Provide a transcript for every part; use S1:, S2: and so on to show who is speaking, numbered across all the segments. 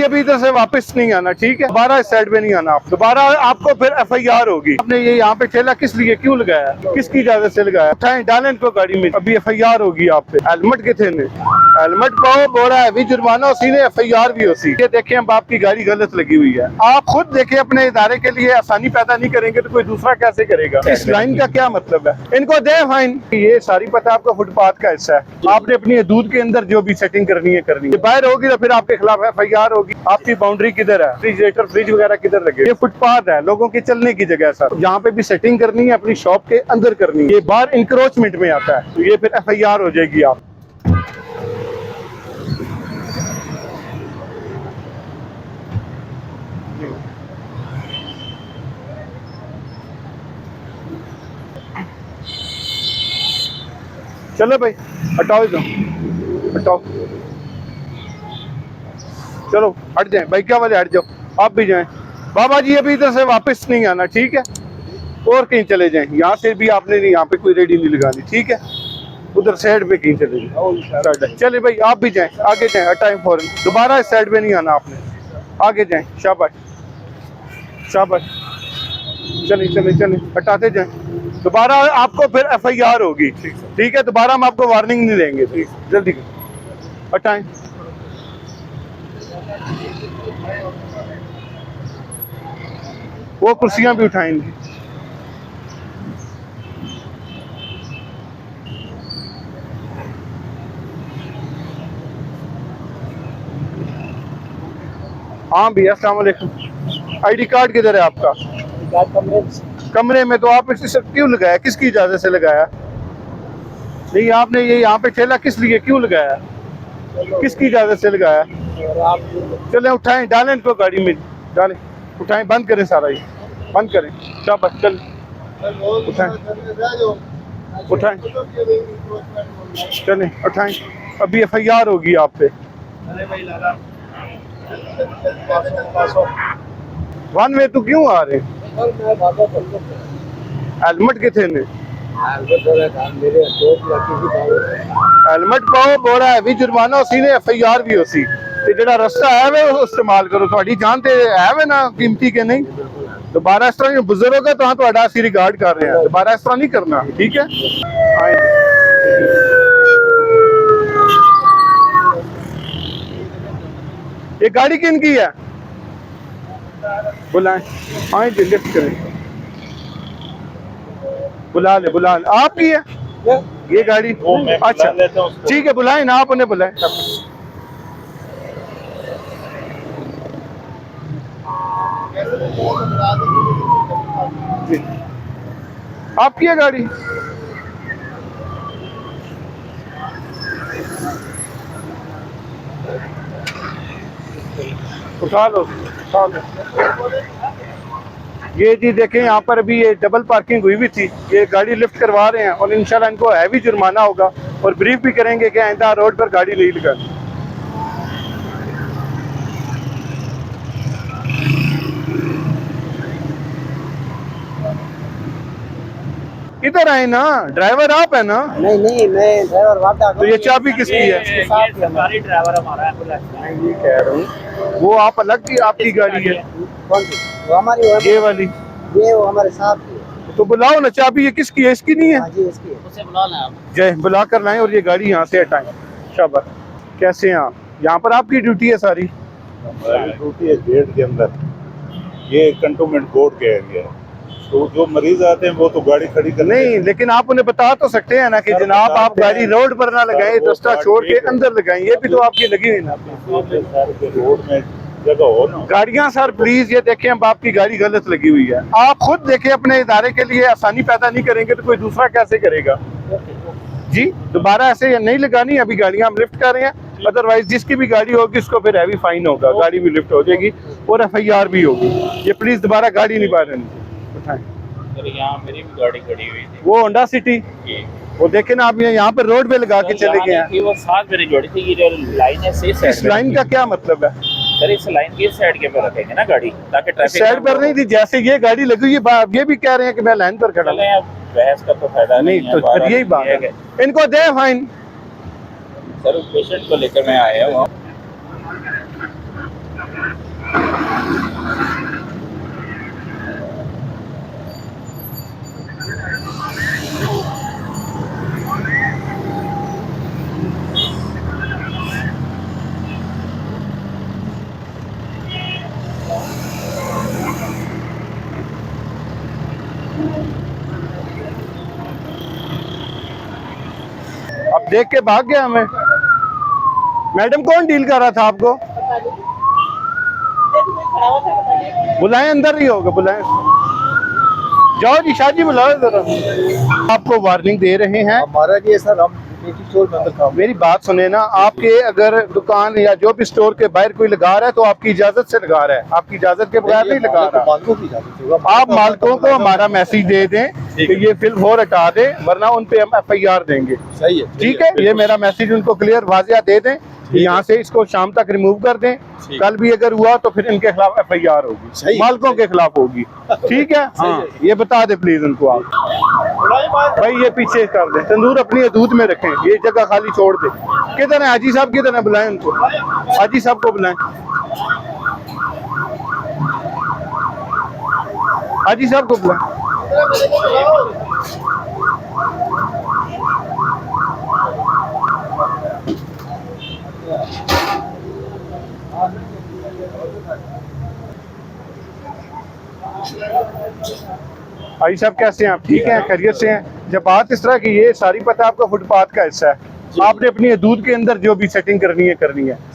S1: अभी इधर से वापस नहीं आना, ठीक है? दोबारा इस साइड पे नहीं आना, आप दोबारा आपको फिर FIR होगी। आपने ये यहाँ पे ठेला किस लिए क्यों लगाया, किसकी इजाजत से लगाया? उठाएं, डालें इनको गाड़ी में, अभी FIR होगी आप पे। हेलमेट किथे ने? हेलमेट पाओ, बोरा है भी जुर्माना उसी ने, FIR भी उसी। ये देखें अब आपकी गाड़ी गलत लगी हुई है। आप खुद देखें, अपने इदारे के लिए आसानी पैदा नहीं करेंगे तो कोई दूसरा कैसे करेगा? इस लाइन का क्या मतलब है? इनको दे फाइन। ये सारी पता आपका फुटपाथ का हिस्सा है, आपने अपनी हदूद के अंदर जो भी सेटिंग करनी है करनी है। बाहर होगी तो फिर आपके खिलाफ FIR होगी। आपकी बाउंड्री किधर है? रेफ्रिजरेटर फ्रिज वगैरह किधर लगे? ये फुटपाथ है, लोगों की चलने की जगह है सर। यहाँ पे भी सेटिंग करनी है, अपनी शॉप के अंदर करनी है। ये बाहर इंक्रोचमेंट में आता है तो ये फिर FIR हो जाएगी आप। चलो भाई हटाओ इधर, हटाओ, चलो हट जाए, बाइक वाले हट जाओ, आप भी जाएं। बाबा जी अभी इधर से वापस नहीं आना, ठीक है? और कहीं चले जाएं, यहाँ से भी आपने नहीं, यहाँ पे कोई रेडी नहीं लगानी, ठीक है? उधर साइड पे कहीं चले जाए। चले भाई आप भी जाएं, आगे जाएं, हटाएं फौरन, दोबारा इस साइड पे नहीं आना आपने, आगे जाएं। शाबाश शाबाश, चले चले चले, हटाते जाएं। दोबारा आपको फिर FIR होगी, ठीक है? दोबारा हम आपको वार्निंग नहीं देंगे, ठीक? जल्दी हटाएं। वो कुर्सियां भी उठाएंगी। हाँ भैया अस्सलाम वालेकुम। ID कार्ड किधर है आपका? कमरे में। तो आप इसे क्यों लगाया, किसकी इजाजत से लगाया? नहीं आपने ये यहाँ पे ठेला किस लिए क्यों लगाया, किसकी इजाजत से लगाया? चले उठाएं, डालें इनको गाड़ी में, डालें, उठाएं, बंद करें सारा, ये बंद करें। शाबाश, चल उठाएं उठाएं, चलें उठाएं, अभी FIR होगी आप पे। वन वे तो क्यों आ रहे? हेलमेट किथे ने? हेलमेट पाओ, बोरा है भी जुर्माना उसी ने, FIR भी उसी। ते जेड़ा रास्ता है वे इस्तेमाल करो, थोड़ी जान ते है वे ना कीमती के नहीं। दोबारा इस तरह बुजुर्ग है तो थोड़ा असं रिगार्ड कर रहे हैं, दोबारा इस तरह नहीं करना, ठीक है? ये गाड़ी किन की है? बुलाएं, आए जी लिफ्ट करें, बुला ले आपकी है ये गाड़ी? अच्छा ठीक है, बुलाएं ना, आप उन्हें बुलाएं। आपकी है गाड़ी? उठा लो, उठा लो। ये जी देखें, यहाँ पर अभी ये डबल पार्किंग हुई भी थी, ये गाड़ी लिफ्ट करवा रहे हैं और इंशाल्लाह इनको हैवी जुर्माना होगा और ब्रीफ भी करेंगे कि आइंदा रोड पर गाड़ी नहीं लगानी। इधर आए ना, ड्राइवर आप है ना?
S2: नहीं मैं ड्राइवर वादा।
S1: तो ये चाबी किसकी है?
S2: सरकारी ड्राइवर हमारा है।
S1: मैं ये कह रहा हूँ वो आप अलग की आपकी गाड़ी है?
S2: कौन सी? वो हमारी,
S1: ये वाली?
S2: ये वो हमारे साथ की है।
S1: तो बुलाओ ना, चाबी ये किसकी है? इसकी नहीं है?
S2: हाँ जी इसकी है। उसे बुला लें आप।
S1: जय, बुला कर लाएं और ये गाड़ी यहाँ से हटाएं। शाबाश। कैसे हैं आप? यहाँ पर आपकी ड्यूटी है सारी?
S3: ड्यूटी है गेट के अंदर, ये कंटोनमेंट बोर्ड के एरिया है, तो जो मरीज आते हैं वो तो गाड़ी खड़ी कर
S1: नहीं, लेकिन आप उन्हें बता तो सकते हैं ना कि जनाब आप गाड़ी रोड पर ना लगाएं, रास्ता छोड़ के अंदर लगाएं, ये भी तो आपकी लगी हुई ना।
S3: रोड में जगह हो ना।
S1: गाड़ियां सर प्लीज ये देखें, अब आपकी गाड़ी गलत लगी हुई है। आप खुद देखें, अपने इदारे के लिए आसानी पैदा नहीं करेंगे तो कोई दूसरा कैसे करेगा जी? दोबारा ऐसे नहीं लगानी, अभी गाड़ियां हम लिफ्ट कर रहे हैं, अदरवाइज जिसकी भी गाड़ी होगी उसको फिर हैवी फाइन होगा, गाड़ी भी लिफ्ट हो जाएगी और FIR भी होगी। ये प्लीज दोबारा गाड़ी नहीं बाहर उठाएं।
S4: यहाँ मेरी भी गाड़ी खड़ी हुई थी,
S1: वो होंडा सिटी, वो देखे ना आप, यहाँ पर रोड पे लगा के चले गए हैं।
S4: वो साथ मेरी जोड़ी थी, ये जो लाइन है
S1: इस लाइन का क्या मतलब है
S4: सर? इस लाइन की साइड के पे रखेंगे ना गाड़ी, ताकि ट्रैफिक
S1: साइड पर नहीं थी, जैसे ये गाड़ी लगी हुई है, ये भी कह रहे हैं कि मैं लाइन पर खड़ा हूं।
S4: बहस का तो फायदा
S1: नहीं, तो फिर यही बात है, इनको दे फाइन।
S4: सर पेशेंट को लेकर मैं आया हूँ।
S1: देख के भाग गया हमें। मैडम कौन डील कर रहा था आपको? बुलाएं, अंदर ही होगा, बुलाएं। जाओ जी, शादी बुलाओ जरा। आपको वार्निंग दे रहे हैं।
S2: हमारा ये सर, हम स्टोर में अंदर काम।
S1: मेरी बात सुने ना, आपके अगर दुकान या जो भी स्टोर के बाहर कोई लगा रहा है तो आपकी इजाजत से लगा रहा है, आपकी इजाजत के बगैर नहीं लगा रहा।
S2: मालिकों की इजाजत होगा।
S1: आप मालिकों को हमारा मैसेज दे दें कि ये फिल्म हो हटा दें, वरना उन पे हम FIR देंगे।
S2: सही है,
S1: ठीक है, ये मेरा मैसेज उनको क्लियर वाजिया दे दें कि यहाँ से इसको शाम तक रिमूव कर दें। कल भी अगर हुआ तो फिर इनके खिलाफ FIR होगी, मालिकों के खिलाफ होगी। ठीक है, हाँ, ये बता दे प्लीज उनको आप। भाई ये पीछे कर दे, तंदूर अपनी हदूद में रखें, ये जगह खाली छोड़ दे। किधर है हाजी साहब, किधर है? बुलाएं उनको, हाजी साहब को बुलाएं, हाजी साहब को बुलाएं। हाजी साहब कैसे हैं आप? ठीक हैं, खैरियत से हैं? जब बात इस तरह की, ये सारी पता आपका फुटपाथ का हिस्सा है, आपने अपनी हदूद के अंदर जो भी सेटिंग करनी है।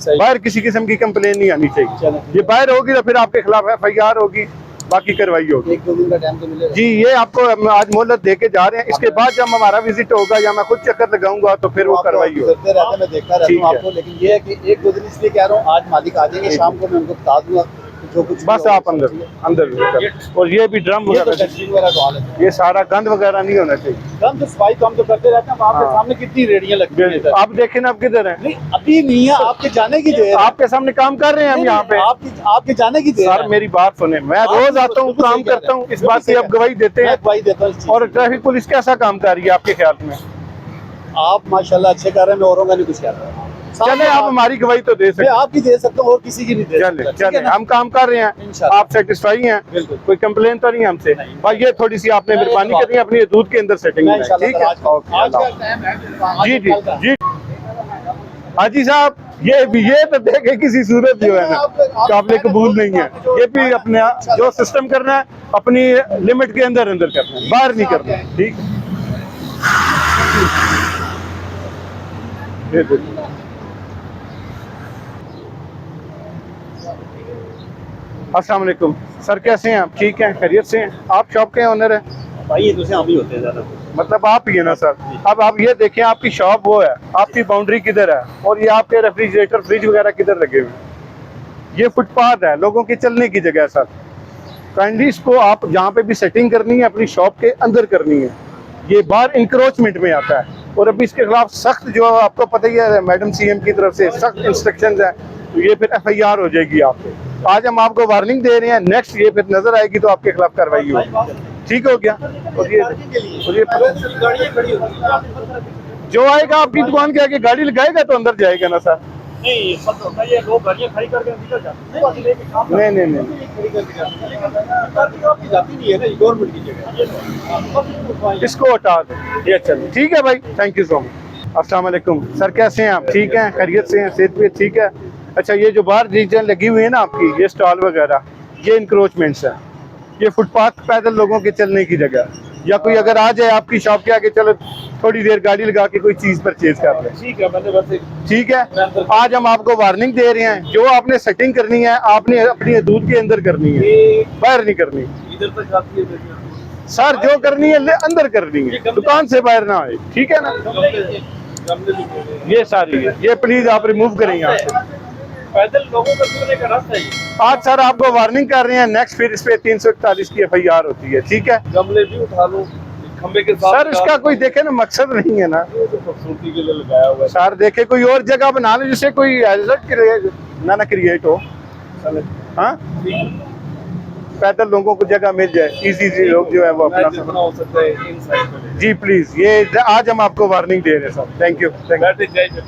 S1: बाहर किसी किस्म की कंप्लेन नहीं आनी चाहिए। ये बाहर होगी तो फिर आपके खिलाफ FIR होगी, बाकी कार्रवाई होगी।
S2: 1-2 दिन का टाइम तो मिलेगा
S1: जी। ये आपको हम आज मोहलत दे के जा रहे हैं, इसके बाद जब हमारा विजिट होगा या मैं खुद चक्कर लगाऊंगा तो फिर वो कार्रवाई होगी।
S2: करते रहते, मैं देखता रहता हूँ आपको, लेकिन ये है कि 1-2 दिन इसलिए कह रहा हूँ, आज मालिक आ जाएंगे, शाम को मैं उनको बता दूंगा जो कुछ।
S1: बस आप अंदर और ये भी ड्रम वगैरह, ये सारा गंद वगैरह नहीं होना चाहिए।
S2: गंद तो सफाई काम तो करते रहते हैं। आपके सामने कितनी रेडियां लगी हैं इधर।
S1: आप देखें ना, आप किधर हैं?
S2: नहीं, अभी नहीं है, आपके जाने की देर है।
S1: आपके सामने काम कर रहे हैं हम यहाँ पे।
S2: आपके जाने की देर
S1: सर
S2: है।
S1: मेरी बात सुने, मैं रोज आता हूँ, काम करता हूँ, इस बात की आप गवाही देते हैं।
S2: गवाही देता हूँ।
S1: और ट्रैफिक पुलिस कैसा काम कर रही है आपके ख्याल में?
S2: आप माशाल्लाह अच्छे कर रहे हैं, मैं औरों का नहीं कुछ कह रहा।
S1: चले, आप हमारी गवाही तो दे सकते
S2: मैं
S1: हैं।
S2: आपकी दे सकता हूँ और किसी की नहीं दे सकता।
S1: चले, हम काम कर रहे हैं, आप सेटिस्फाई हैं, कोई कंप्लेन तो नहीं हमसे। भाई ये थोड़ी सी आपने मेहरबानी करनी है, अपनी दूध के अंदर सेटिंग में। ठीक है, जी जी जी। हाजी साहब, ये तो देखे किसी सूरत जो है ना काबिल कबूल नहीं है। ये भी अपने जो सिस्टम करना है अपनी लिमिट के अंदर करना है, बाहर नहीं करना। ठीक, ये देखिए। अस्सलाम वालेकुम सर, कैसे हैं आप? ठीक हैं, खैरियत से हैं? आप शॉप के ओनर हैं?
S2: भाई ये दूसरे हम ही होते हैं ज़्यादा।
S1: मतलब आप ही है ना सर? अब आप ये देखें, आपकी शॉप वो है, आपकी बाउंड्री किधर है और ये आपके रेफ्रिजरेटर फ्रिज वगैरह किधर लगे हुए हैं? ये फुटपाथ है, लोगों के चलने की जगह है सर। काइंडली इसको आप जहाँ पे भी सेटिंग करनी है अपनी शॉप के अंदर करनी है, ये बाहर इंक्रोचमेंट में आता है। और अभी इसके खिलाफ सख्त, जो आपको पता ही है, मैडम CM की तरफ से सख्त इंस्ट्रक्शंस हैं, तो ये फिर FIR हो जाएगी आप पे। आज हम आपको वार्निंग दे रहे हैं, नेक्स्ट ये फिर नजर आएगी तो आपके खिलाफ कार्रवाई होगी। ठीक हो गया? और ये जो आएगा आपकी दुकान के आगे गाड़ी लगाएगा तो अंदर जाएगा ना सर?
S2: नहीं, ये लोग गाड़ियाँ खड़ी करके निकल जाते हैं।
S1: नहीं,
S2: जाती नहीं है ना, गवर्नमेंट की जगह।
S1: इसको हटा दो। ये चलो, ठीक है भाई, थैंक यू सो मच। अस्सलाम वालेकुम सर, कैसे हैं आप? ठीक हैं, खैरियत से हैं? सेहत भी ठीक है? अच्छा, ये जो बाहर रीजन लगी हुई है ना आपकी, ये स्टॉल वगैरह, ये इंक्रोचमेंट्स है, ये फुटपाथ पैदल लोगों के चलने की जगह। या कोई अगर आ जाए आपकी शॉप के आगे, चलो थोड़ी देर गाड़ी लगा के कोई चीज परचेज कर ले।
S2: ठीक है, मैंने बस
S1: ठीक है, आज हम आपको वार्निंग दे रहे हैं, जो आपने सेटिंग करनी है आपने अपनी हदूद के अंदर करनी है, बाहर नहीं करनी।
S2: इधर तक जाती है
S1: सर, जो करनी है अंदर करनी है, दुकान से बाहर ना आए। ठीक है ना? ये सारी है, ये प्लीज आप रिमूव करें यहाँ से।
S2: पैदल लोगों का गुजरने का रास्ता है।
S1: आज सर आपको वार्निंग कर रहे हैं, नेक्स्ट फिर इस पे 341 की FIR होती है। ठीक है,
S2: गमले भी उठा लो खंबे के साथ।
S1: सर इसका कोई देखे ना मकसद नहीं है ना,
S2: खूबसूरती के लिए लगाया हुआ है।
S1: सर देखे कोई और जगह बना लो जिससे कोई ना क्रिएट हो। हाँ, पैदल लोगों को जगह मिल जाए, इजी लोग जो है वो अपना
S2: जितना हो सकता है इन साइड पे।
S1: जी प्लीज, ये आज हम आपको वार्निंग दे रहे हैं सर। Thank you.
S2: बैठ जाइए।